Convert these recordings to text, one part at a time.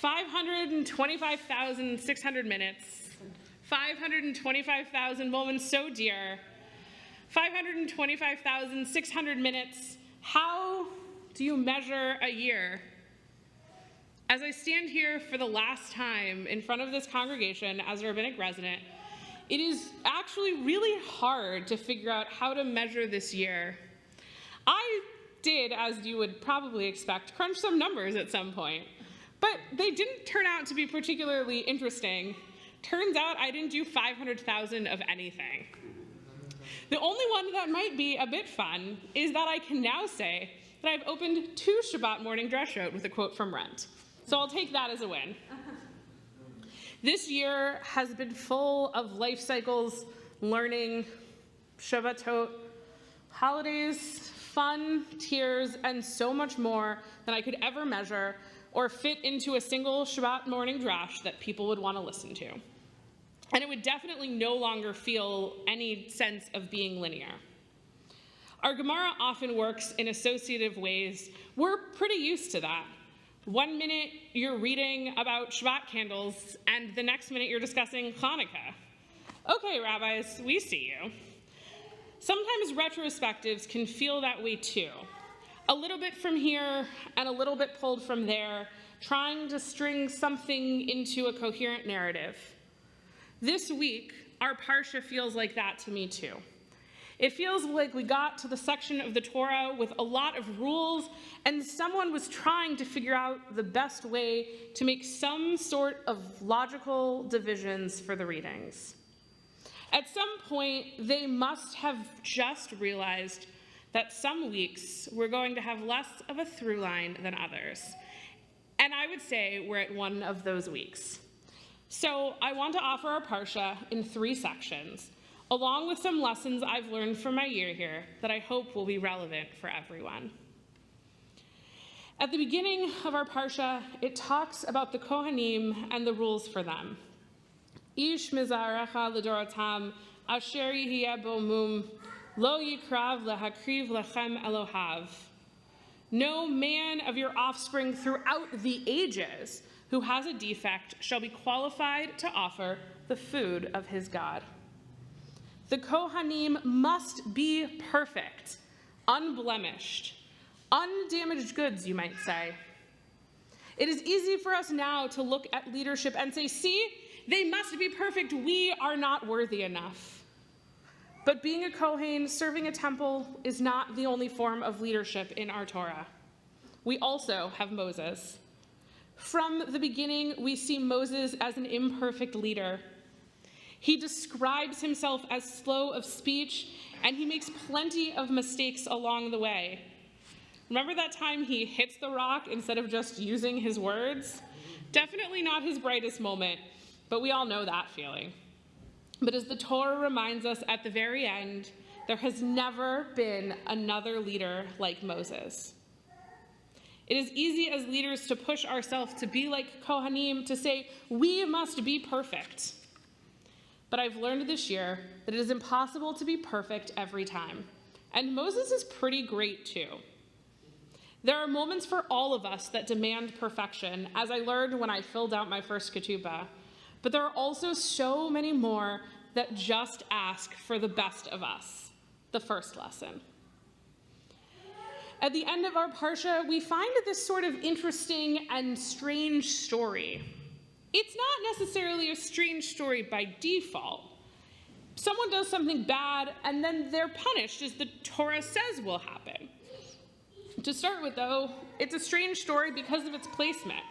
525,600 minutes, 525,000 moments so dear, 525,600 minutes. How do you measure a year? As I stand here for the last time in front of this congregation as a rabbinic resident, it is actually really hard to figure out how to measure this year. I did, as you would probably expect, crunch some numbers at some point, but they didn't turn out to be particularly interesting. Turns out I didn't do 500,000 of anything. The only one that might be a bit fun is that I can now say that I've opened 2 Shabbat morning dress shows with a quote from Rent. So I'll take that as a win. This year has been full of life cycles, learning, Shabbatot, holidays, fun, tears, and so much more than I could ever measure or fit into a single Shabbat morning drash that people would want to listen to. And it would definitely no longer feel any sense of being linear. Our Gemara often works in associative ways. We're pretty used to that. One minute you're reading about Shabbat candles, and the next minute you're discussing Hanukkah. Okay, rabbis, we see you. Sometimes retrospectives can feel that way too. A little bit from here and a little bit pulled from there, trying to string something into a coherent narrative. This week, our Parsha feels like that to me too. It feels like we got to the section of the Torah with a lot of rules, and someone was trying to figure out the best way to make some sort of logical divisions for the readings. At some point, they must have just realized that some weeks we're going to have less of a through line than others. And I would say we're at one of those weeks. So I want to offer our Parsha in 3 sections, along with some lessons I've learned from my year here that I hope will be relevant for everyone. At the beginning of our Parsha, it talks about the Kohanim and the rules for them. Ish mizarecha l'dorotam, asher yihiyeh bo mum, lo yikrav lehakriv lechem Elohav. No man of your offspring throughout the ages who has a defect shall be qualified to offer the food of his God. The Kohanim must be perfect, unblemished, undamaged goods, you might say. It is easy for us now to look at leadership and say, see, they must be perfect, we are not worthy enough. But being a Kohen, serving a temple, is not the only form of leadership in our Torah. We also have Moses. From the beginning, we see Moses as an imperfect leader. He describes himself as slow of speech, and he makes plenty of mistakes along the way. Remember that time he hits the rock instead of just using his words? Definitely not his brightest moment, but we all know that feeling. But as the Torah reminds us at the very end, there has never been another leader like Moses. It is easy as leaders to push ourselves to be like Kohanim, to say, we must be perfect. But I've learned this year that it is impossible to be perfect every time. And Moses is pretty great too. There are moments for all of us that demand perfection, as I learned when I filled out my first ketubah. But there are also so many more that just ask for the best of us, the first lesson. At the end of our Parsha, we find this sort of interesting and strange story. It's not necessarily a strange story by default. Someone does something bad, and then they're punished, as the Torah says will happen. To start with, though, it's a strange story because of its placement.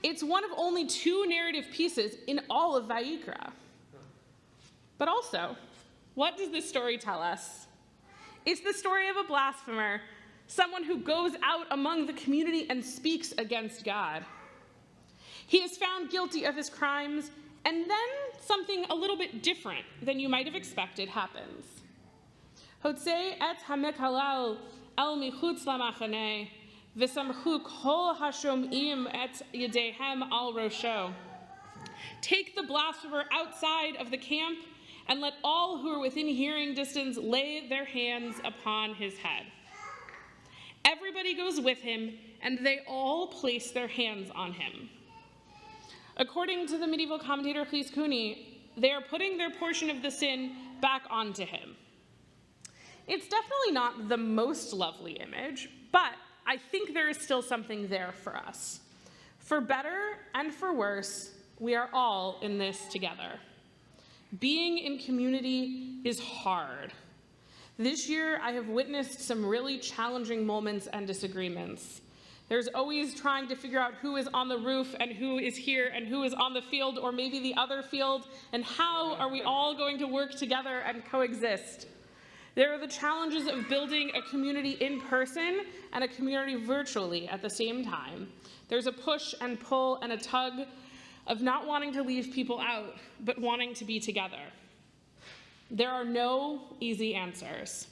It's one of only 2 narrative pieces in all of Vayikra. But also, what does this story tell us? It's the story of a blasphemer, someone who goes out among the community and speaks against God. He is found guilty of his crimes, and then something a little bit different than you might have expected happens. Hotzei et hamekalal el michutz lamachaneh, v'samchu kol hashom'im et yedehem al rosho. Take the blasphemer outside of the camp, and let all who are within hearing distance lay their hands upon his head. Everybody goes with him, and they all place their hands on him. According to the medieval commentator Chis Cooney, they are putting their portion of the sin back onto him. It's definitely not the most lovely image, but I think there is still something there for us. For better and for worse, we are all in this together. Being in community is hard. This year, I have witnessed some really challenging moments and disagreements. There's always trying to figure out who is on the roof and who is here and who is on the field or maybe the other field, and how are we all going to work together and coexist. There are the challenges of building a community in person and a community virtually at the same time. There's a push and pull and a tug of not wanting to leave people out, but wanting to be together. There are no easy answers.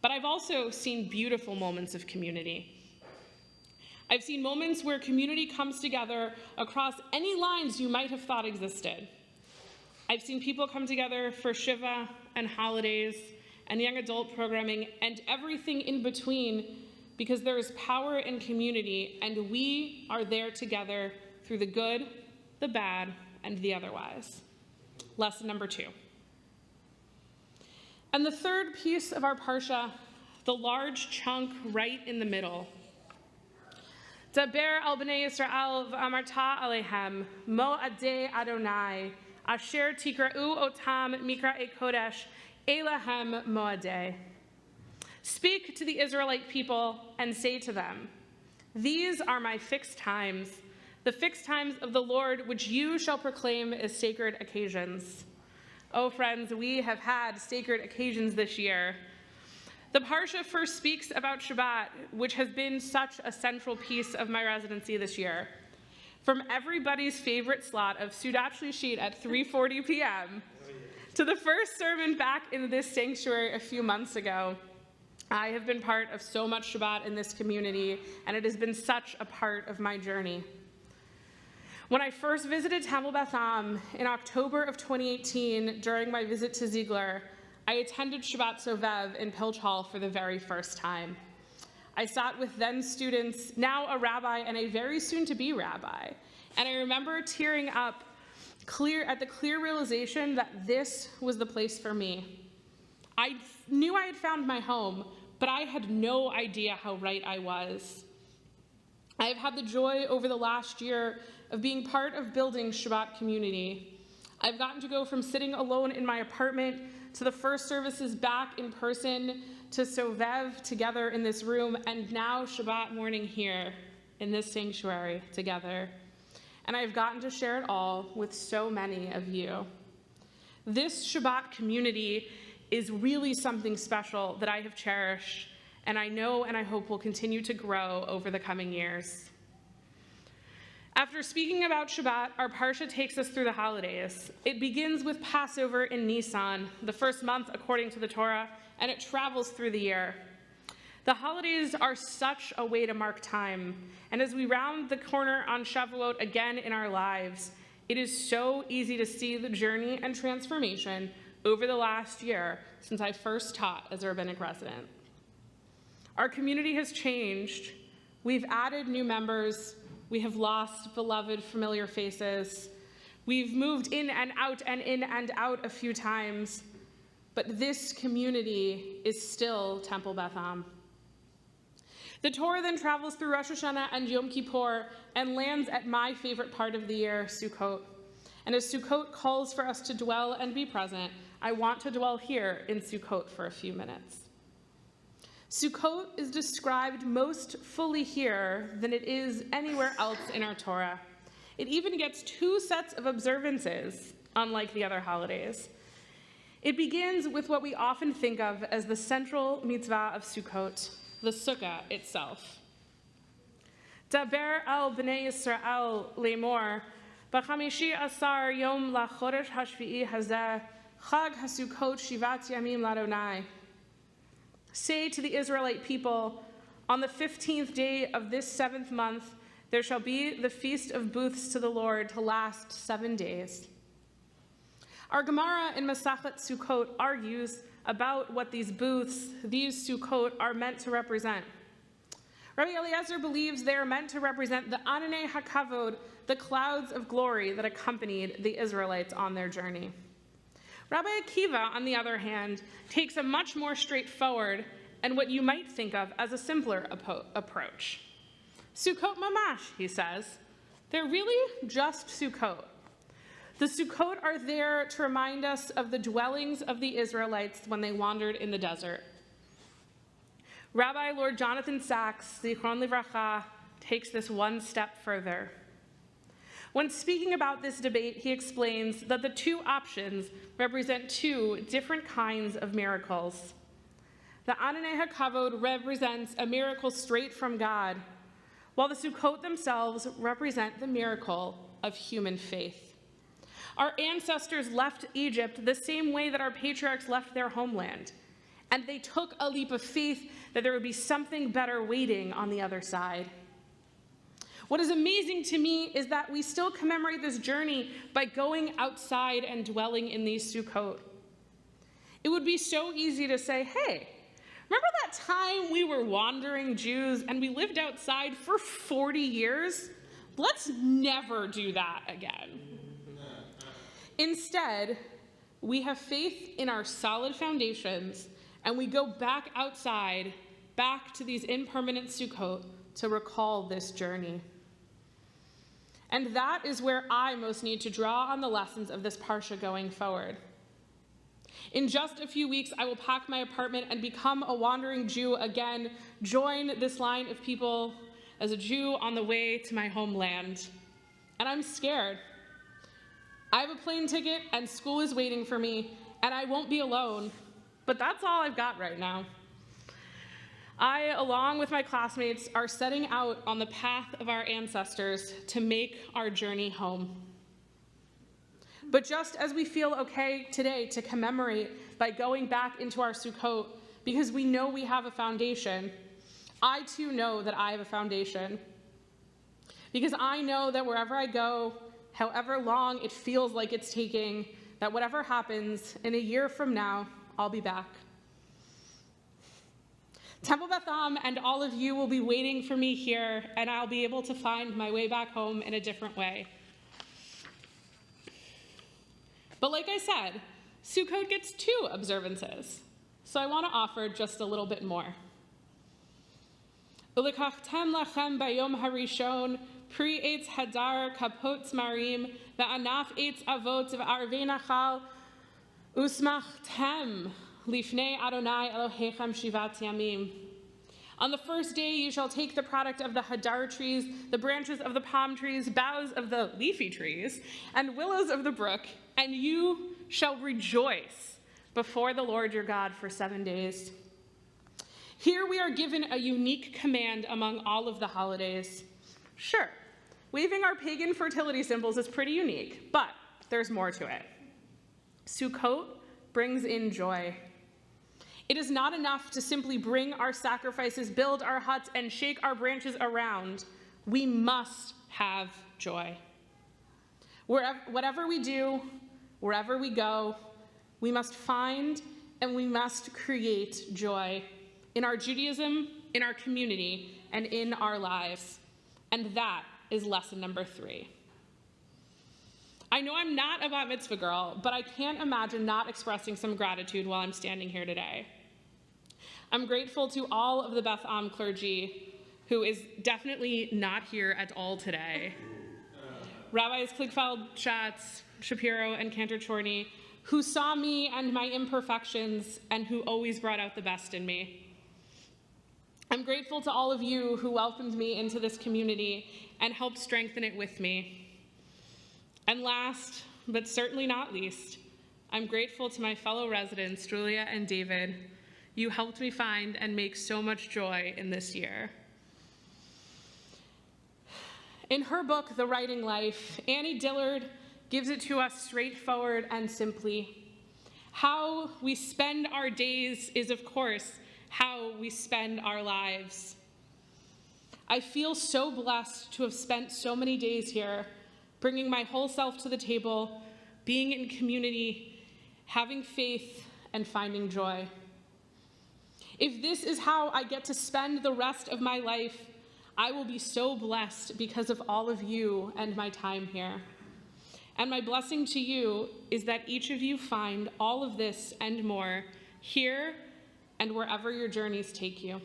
But I've also seen beautiful moments of community. I've seen moments where community comes together across any lines you might have thought existed. I've seen people come together for Shiva and holidays and young adult programming and everything in between, because there is power in community and we are there together through the good, the bad, and the otherwise. Lesson number 2. And the third piece of our parsha, the large chunk right in the middle. Daber al bnei Yisrael v'amarta alehem mo'adei Adonai asher tikra'u otam mikra'ei kodesh Elahem Moadeh. Speak to the Israelite people and say to them, these are my fixed times, the fixed times of the Lord, which you shall proclaim as sacred occasions. Oh, friends, we have had sacred occasions this year. The Parsha first speaks about Shabbat, which has been such a central piece of my residency this year. From everybody's favorite slot of Sudat Shlishit at 3:40 p.m., to the first sermon back in this sanctuary a few months ago, I have been part of so much Shabbat in this community, and it has been such a part of my journey. When I first visited Temple Beth Am in October of 2018 during my visit to Ziegler, I attended Shabbat Sovev in Pilch Hall for the very first time. I sat with then students, now a rabbi and a very soon-to-be rabbi, and I remember tearing up at the clear realization that this was the place for me. I knew I had found my home, but I had no idea how right I was. I have had the joy over the last year of being part of building Shabbat community. I've gotten to go from sitting alone in my apartment to the first services back in person to Sovev together in this room, and now Shabbat morning here in this sanctuary together. And I've gotten to share it all with so many of you. This Shabbat community is really something special that I have cherished, and I know and I hope will continue to grow over the coming years. After speaking about Shabbat, our Parsha takes us through the holidays. It begins with Passover in Nisan, the first month according to the Torah, and it travels through the year. The holidays are such a way to mark time, and as we round the corner on Shavuot again in our lives, it is so easy to see the journey and transformation over the last year since I first taught as a rabbinic resident. Our community has changed. We've added new members. We have lost beloved familiar faces. We've moved in and out a few times, but this community is still Temple Beth Am. The Torah then travels through Rosh Hashanah and Yom Kippur and lands at my favorite part of the year, Sukkot. And as Sukkot calls for us to dwell and be present, I want to dwell here in Sukkot for a few minutes. Sukkot is described most fully here than it is anywhere else in our Torah. It even gets 2 sets of observances, unlike the other holidays. It begins with what we often think of as the central mitzvah of Sukkot, the sukkah itself. Daber al bnei Yisrael lemor, b'chamishi asar yom lachodesh hashvi'i hazeh, chag hasukot shivat yamim ladonai. Say to the Israelite people, on the 15th day of this 7th month, there shall be the Feast of Booths to the Lord to last 7 days. Our Gemara in Masachet Sukkot argues about what these booths, these Sukkot, are meant to represent. Rabbi Eliezer believes they are meant to represent the Ananei HaKavod, the clouds of glory that accompanied the Israelites on their journey. Rabbi Akiva, on the other hand, takes a much more straightforward and what you might think of as a simpler approach. Sukkot mamash, he says. They're really just Sukkot. The Sukkot are there to remind us of the dwellings of the Israelites when they wandered in the desert. Rabbi Lord Jonathan Sachs, Zichron Livracha, takes this one step further. When speaking about this debate, he explains that the two options represent two different kinds of miracles. The Ananei HaKavod represents a miracle straight from God, while the Sukkot themselves represent the miracle of human faith. Our ancestors left Egypt the same way that our patriarchs left their homeland, and they took a leap of faith that there would be something better waiting on the other side. What is amazing to me is that we still commemorate this journey by going outside and dwelling in these Sukkot. It would be so easy to say, hey, remember that time we were wandering Jews and we lived outside for 40 years? Let's never do that again. Instead, we have faith in our solid foundations and we go back outside, back to these impermanent Sukkot to recall this journey. And that is where I most need to draw on the lessons of this Parsha going forward. In just a few weeks, I will pack my apartment and become a wandering Jew again, join this line of people as a Jew on the way to my homeland. And I'm scared. I have a plane ticket and school is waiting for me, and I won't be alone, but that's all I've got right now. I, along with my classmates, are setting out on the path of our ancestors to make our journey home. But just as we feel okay today to commemorate by going back into our Sukkot, because we know we have a foundation, I too know that I have a foundation. Because I know that wherever I go, however long it feels like it's taking, that whatever happens, in a year from now, I'll be back. Temple Beth and all of you will be waiting for me here, and I'll be able to find my way back home in a different way. But like I said, Sukkot gets 2 observances, so I want to offer just a little bit more. Ulikachtem lachem bayom harishon pri eitz hadar kapot zmarim ve'anaf eitz avot ve'arvei nachal usmachtem lifnei Adonai Elohechem shivat yamim. On the first day you shall take the product of the hadar trees, the branches of the palm trees, boughs of the leafy trees, and willows of the brook, and you shall rejoice before the Lord your God for 7 days. Here we are given a unique command among all of the holidays. Sure, waving our pagan fertility symbols is pretty unique, but there's more to it. Sukkot brings in joy. It is not enough to simply bring our sacrifices, build our huts, and shake our branches around. We must have joy. Whatever we do, wherever we go, we must find and we must create joy in our Judaism, in our community, and in our lives. And that is lesson number 3. I know I'm not a bat mitzvah girl, but I can't imagine not expressing some gratitude while I'm standing here today. I'm grateful to all of the Beth Am clergy, who is definitely not here at all today. Rabbis Kligfeld, Schatz, Shapiro, and Cantor Chorney, who saw me and my imperfections and who always brought out the best in me. I'm grateful to all of you who welcomed me into this community and helped strengthen it with me. And last, but certainly not least, I'm grateful to my fellow residents, Julia and David. You helped me find and make so much joy in this year. In her book, The Writing Life, Annie Dillard gives it to us straightforward and simply. How we spend our days is, of course, how we spend our lives. I feel so blessed to have spent so many days here, bringing my whole self to the table, being in community, having faith, and finding joy. If this is how I get to spend the rest of my life, I will be so blessed because of all of you and my time here. And my blessing to you is that each of you find all of this and more here and wherever your journeys take you.